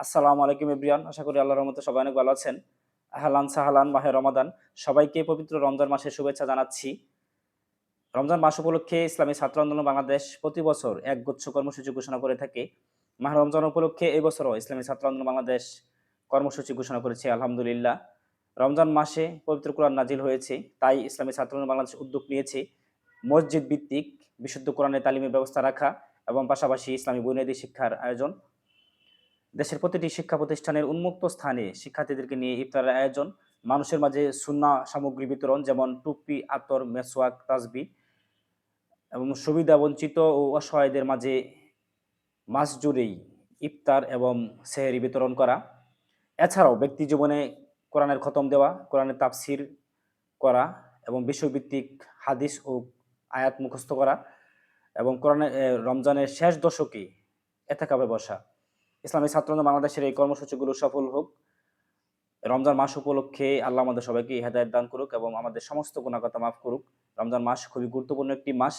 আসসালামু আলাইকুম এভরিওয়ান। আশা করি আল্লাহর রহমতে সবাই অনেক ভালো আছেন। আহলান সাহালান মাহে রমাদান। সবাইকে পবিত্র রমজান মাসের শুভেচ্ছা জানাচ্ছি। রমজান মাস উপলক্ষে ইসলামী ছাত্র আন্দোলন বাংলাদেশ প্রতি বছর একগুচ্ছ কর্মসূচি ঘোষণা করে থাকে। মাহে রমজান উপলক্ষে এই বছরও ইসলামী ছাত্র আন্দোলন বাংলাদেশ কর্মসূচি ঘোষণা করেছে আলহামদুলিল্লাহ। রমজান মাসে পবিত্র কোরআন নাজিল হয়েছে, তাই ইসলামী ছাত্র আন্দোলন বাংলাদেশ উদ্যোগ নিয়েছে মসজিদ ভিত্তিক বিশুদ্ধ কোরআনের তালিমের ব্যবস্থা রাখা এবং পাশাপাশি ইসলামী বুনিয়াদী শিক্ষার আয়োজন। দেশের প্রতিটি শিক্ষা প্রতিষ্ঠানের উন্মুক্ত স্থানে শিক্ষার্থীদেরকে নিয়ে ইফতারের আয়োজন, মানুষের মাঝে সুন্নাহ সামগ্রী বিতরণ যেমন টুপি, আতর, মেসওয়াক, তাসবিহ এবং সুবিধা বঞ্চিত ও অসহায়দের মাঝে মাস জুড়েই ইফতার এবং সেহরি বিতরণ করা। এছাড়াও ব্যক্তি জীবনে কোরআনের খতম দেওয়া, কোরআনের তাফসির করা এবং বিষয়ভিত্তিক হাদিস ও আয়াত মুখস্থ করা এবং কোরআনের রমজানের শেষ দশকে এতেকাফে বসা। ইসলামী ছাত্র আন্দোলন বাংলাদেশের এই কর্মসূচিগুলো সফল হোক। রমজান মাস উপলক্ষে আল্লাহ আমাদের সবাইকে হেদায়েত দান করুক এবং আমাদের সমস্ত গুনাহ খাতা মাফ করুক। রমজান মাস খুবই গুরুত্বপূর্ণ একটি মাস।